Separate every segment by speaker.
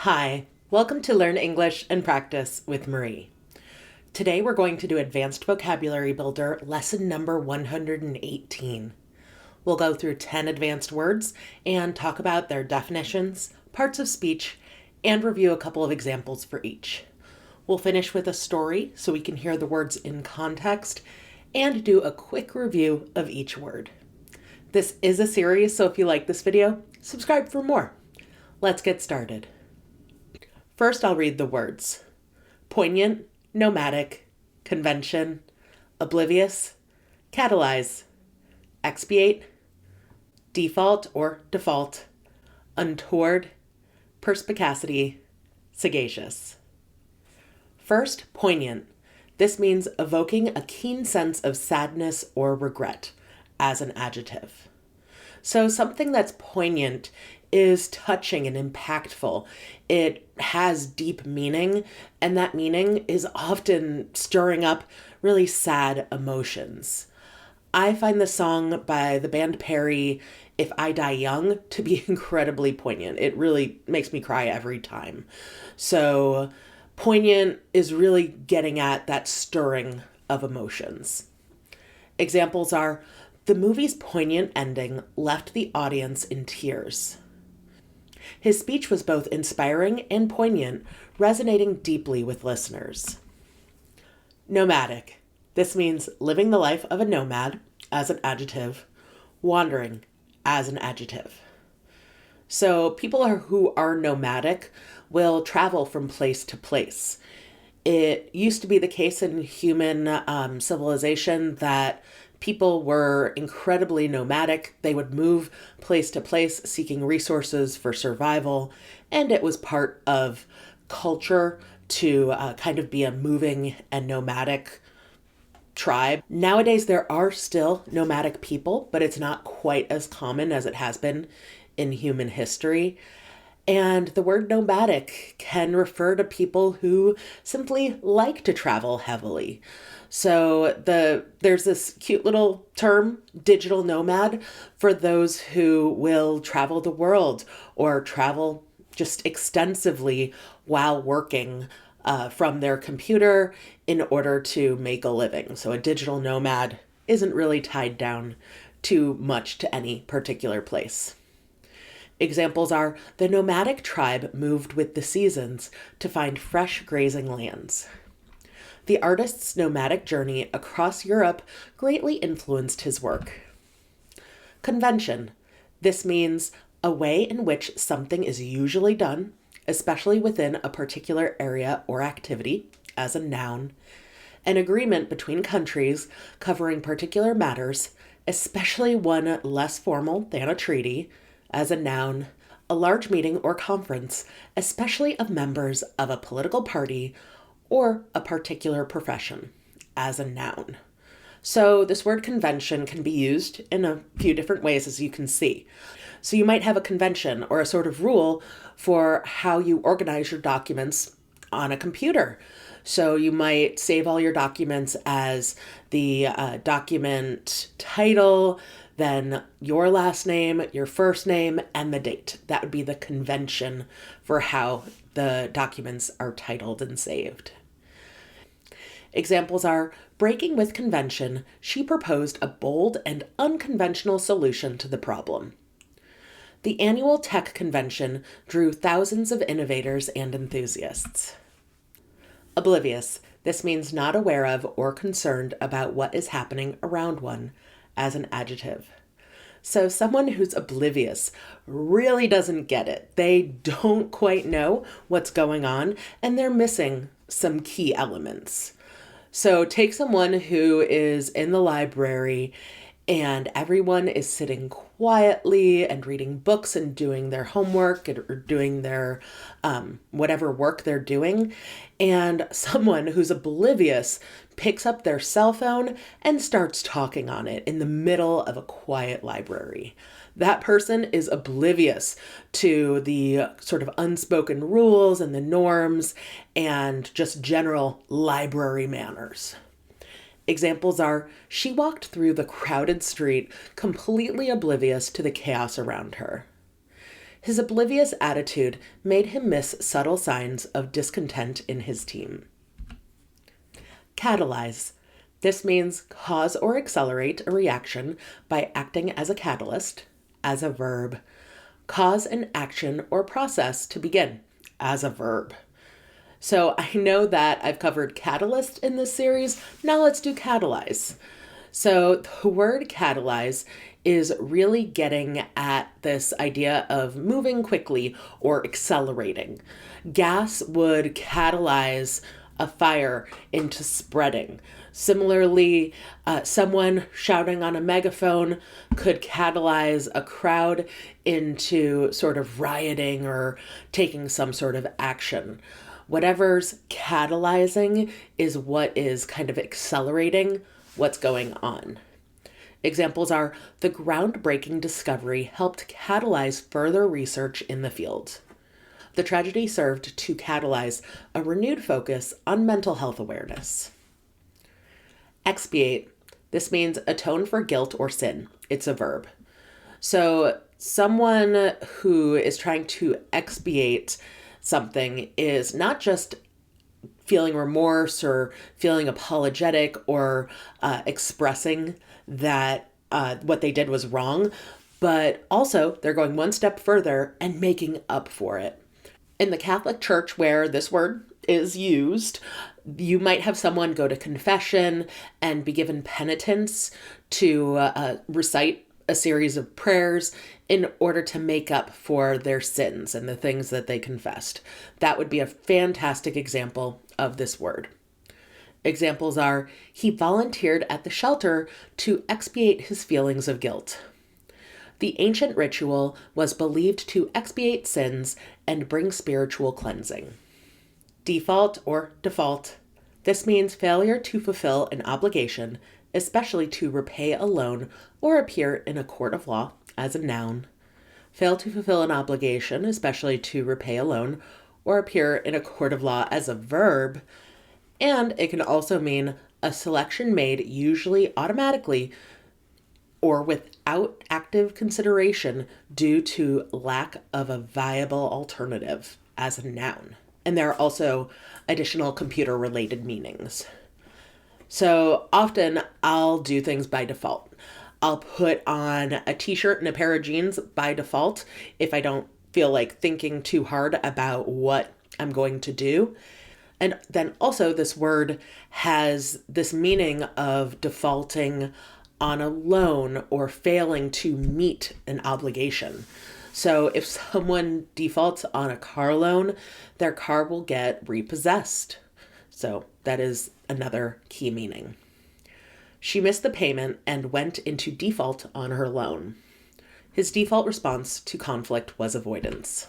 Speaker 1: Hi, welcome to Learn English and Practice with Marie. Today we're going to do Advanced Vocabulary Builder, lesson number 118. We'll go through 10 advanced words and talk about their definitions, parts of speech, and review a couple of examples for each. We'll finish with a story so we can hear the words in context and do a quick review of each word. This is a series, so if you like this video, subscribe for more. Let's get started. First, I'll read the words. Poignant, nomadic, convention, oblivious, catalyze, expiate, default or default, untoward, perspicacity, sagacious. First, poignant. This means evoking a keen sense of sadness or regret as an adjective. So something that's poignant is touching and impactful. It has deep meaning, and that meaning is often stirring up really sad emotions. I find the song by the band Perry, If I Die Young, to be incredibly poignant. It really makes me cry every time. So poignant is really getting at that stirring of emotions. Examples are, the movie's poignant ending left the audience in tears. His speech was both inspiring and poignant, resonating deeply with listeners. Nomadic. This means living the life of a nomad as an adjective, wandering as an adjective. So people who are nomadic will travel from place to place. It used to be the case in human civilization that people were incredibly nomadic. They would move place to place seeking resources for survival, and it was part of culture to kind of be a moving and nomadic tribe. Nowadays, there are still nomadic people, but it's not quite as common as it has been in human history. And the word nomadic can refer to people who simply like to travel heavily. So there's this cute little term, digital nomad, for those who will travel the world or travel just extensively while working from their computer in order to make a living. So a digital nomad isn't really tied down too much to any particular place. Examples are, the nomadic tribe moved with the seasons to find fresh grazing lands. The artist's nomadic journey across Europe greatly influenced his work. Convention. This means a way in which something is usually done, especially within a particular area or activity, as a noun. An agreement between countries covering particular matters, especially one less formal than a treaty, as a noun. A large meeting or conference, especially of members of a political party or a particular profession, as a noun. So this word convention can be used in a few different ways, as you can see. So you might have a convention or a sort of rule for how you organize your documents on a computer. So you might save all your documents as the document title, then your last name, your first name, and the date. That would be the convention for how the documents are titled and saved. Examples are, breaking with convention, she proposed a bold and unconventional solution to the problem. The annual tech convention drew thousands of innovators and enthusiasts. Oblivious. This means not aware of or concerned about what is happening around one, as an adjective. So someone who's oblivious really doesn't get it. They don't quite know what's going on, and they're missing some key elements. So take someone who is in the library and everyone is sitting quietly and reading books and doing their homework or doing their whatever work they're doing. And someone who's oblivious picks up their cell phone and starts talking on it in the middle of a quiet library. That person is oblivious to the sort of unspoken rules and the norms and just general library manners. Examples are, she walked through the crowded street completely oblivious to the chaos around her. His oblivious attitude made him miss subtle signs of discontent in his team. Catalyze. This means cause or accelerate a reaction by acting as a catalyst, as a verb. Cause an action or process to begin, as a verb. So I know that I've covered catalyst in this series. Now let's do catalyze. So the word catalyze is really getting at this idea of moving quickly or accelerating. Gas would catalyze a fire into spreading. Similarly, someone shouting on a megaphone could catalyze a crowd into sort of rioting or taking some sort of action. Whatever's catalyzing is what is kind of accelerating what's going on. Examples are the groundbreaking discovery helped catalyze further research in the field. The tragedy served to catalyze a renewed focus on mental health awareness. Expiate. This means atone for guilt or sin. It's a verb. So someone who is trying to expiate something is not just feeling remorse or feeling apologetic or expressing that what they did was wrong, but also they're going one step further and making up for it. In the Catholic Church, where this word is used, you might have someone go to confession and be given penitence to recite a series of prayers in order to make up for their sins and the things that they confessed. That would be a fantastic example of this word. Examples are, he volunteered at the shelter to expiate his feelings of guilt. The ancient ritual was believed to expiate sins and bring spiritual cleansing. Default or default. This means failure to fulfill an obligation, especially to repay a loan or appear in a court of law, as a noun. Fail to fulfill an obligation, especially to repay a loan or appear in a court of law, as a verb. And it can also mean a selection made usually automatically or without active consideration due to lack of a viable alternative, as a noun. And there are also additional computer-related meanings. So often I'll do things by default. I'll put on a t-shirt and a pair of jeans by default if I don't feel like thinking too hard about what I'm going to do. And then also this word has this meaning of defaulting on a loan or failing to meet an obligation. So if someone defaults on a car loan, their car will get repossessed. So that is another key meaning. She missed the payment and went into default on her loan. His default response to conflict was avoidance.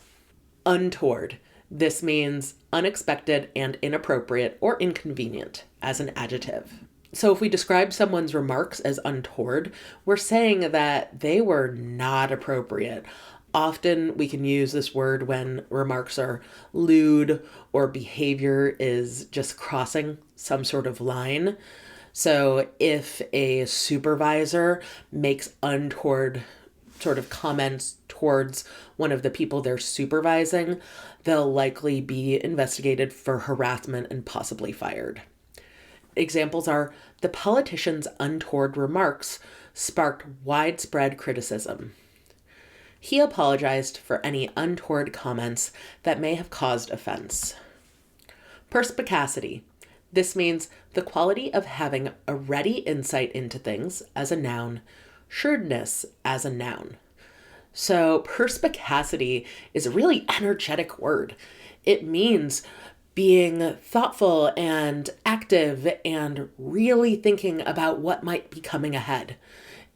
Speaker 1: Untoward. This means unexpected and inappropriate or inconvenient, as an adjective. So if we describe someone's remarks as untoward, we're saying that they were not appropriate. Often we can use this word when remarks are lewd or behavior is just crossing some sort of line. So if a supervisor makes untoward sort of comments towards one of the people they're supervising, they'll likely be investigated for harassment and possibly fired. Examples are, the politician's untoward remarks sparked widespread criticism. He apologized for any untoward comments that may have caused offense. Perspicacity. This means the quality of having a ready insight into things, as a noun. Shrewdness, as a noun. So perspicacity is a really energetic word. It means being thoughtful and active and really thinking about what might be coming ahead.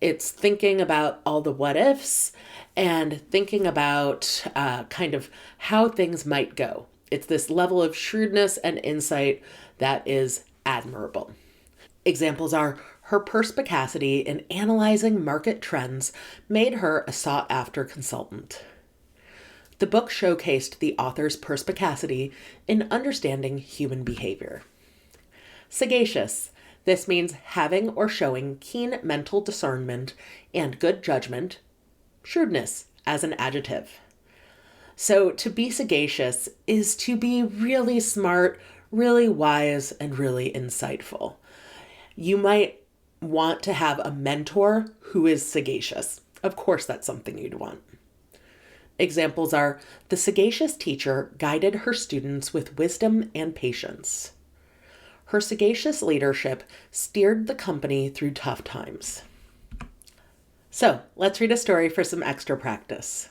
Speaker 1: It's thinking about all the what ifs and thinking about kind of how things might go. It's this level of shrewdness and insight that is admirable. Examples are, her perspicacity in analyzing market trends made her a sought-after consultant. The book showcased the author's perspicacity in understanding human behavior. Sagacious. This means having or showing keen mental discernment and good judgment. Shrewdness, as an adjective. So to be sagacious is to be really smart, really wise, and really insightful. You might want to have a mentor who is sagacious. Of course, that's something you'd want. Examples are the sagacious teacher guided her students with wisdom and patience. Her sagacious leadership steered the company through tough times. So let's read a story for some extra practice.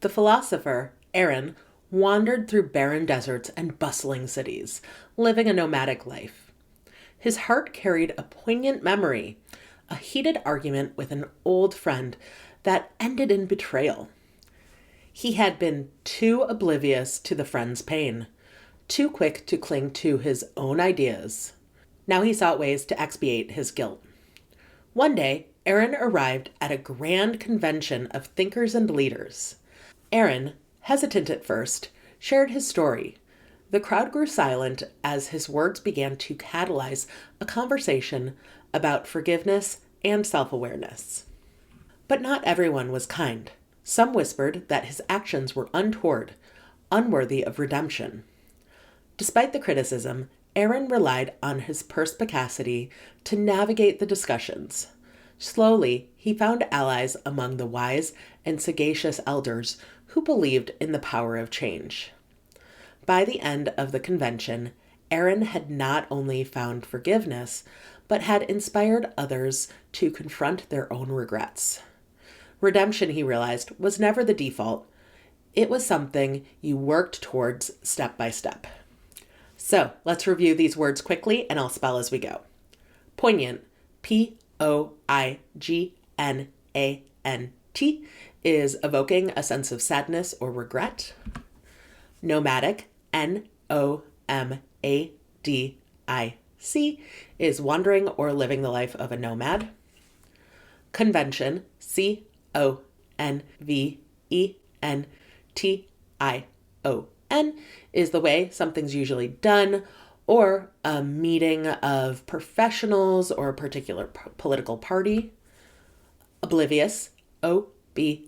Speaker 1: The philosopher, Aaron, wandered through barren deserts and bustling cities, living a nomadic life. His heart carried a poignant memory, a heated argument with an old friend that ended in betrayal. He had been too oblivious to the friend's pain, too quick to cling to his own ideas. Now he sought ways to expiate his guilt. One day, Aaron arrived at a grand convention of thinkers and leaders. Aaron, hesitant at first, shared his story. The crowd grew silent as his words began to catalyze a conversation about forgiveness and self-awareness. But not everyone was kind. Some whispered that his actions were untoward, unworthy of redemption. Despite the criticism, Aaron relied on his perspicacity to navigate the discussions. Slowly, he found allies among the wise and sagacious elders who believed in the power of change. By the end of the convention, Aaron had not only found forgiveness, but had inspired others to confront their own regrets. Redemption, he realized, was never the default. It was something you worked towards step by step. So let's review these words quickly, and I'll spell as we go. Poignant, Poignant, is evoking a sense of sadness or regret. Nomadic, Nomadic, is wandering or living the life of a nomad. Convention, Convention, is the way something's usually done, or a meeting of professionals or a particular political party. Oblivious, Oblivious,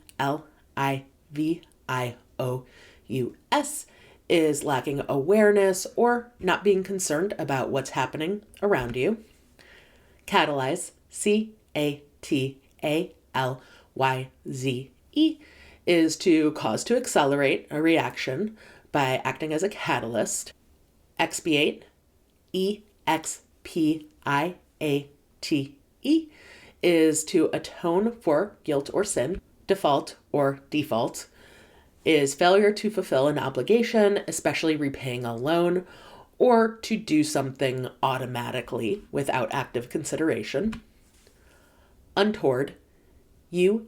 Speaker 1: is lacking awareness or not being concerned about what's happening around you. Catalyze, Catalyze, is to cause to accelerate a reaction by acting as a catalyst. Expiate, Expiate, is to atone for guilt or sin. Default or default is failure to fulfill an obligation, especially repaying a loan, or to do something automatically without active consideration. Untoward, Untoward,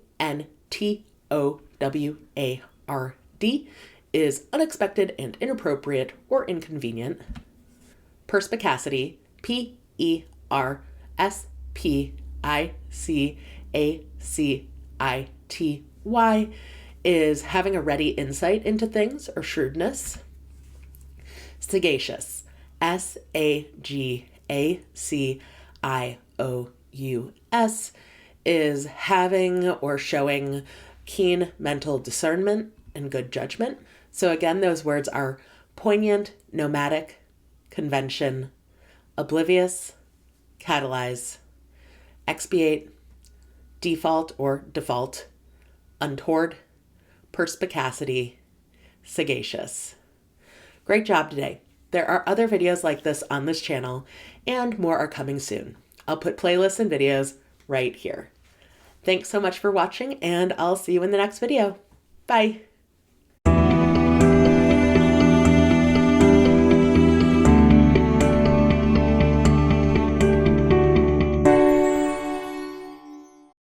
Speaker 1: is unexpected and inappropriate or inconvenient. Perspicacity, Perspicacity, is having a ready insight into things or shrewdness. Sagacious, Sagacious, is having or showing keen mental discernment and good judgment. So again, those words are poignant, nomadic, convention, oblivious, catalyze, expiate, default or default, untoward, perspicacity, sagacious. Great job today. There are other videos like this on this channel, and more are coming soon. I'll put playlists and videos right here. Thanks so much for watching, and I'll see you in the next video. Bye.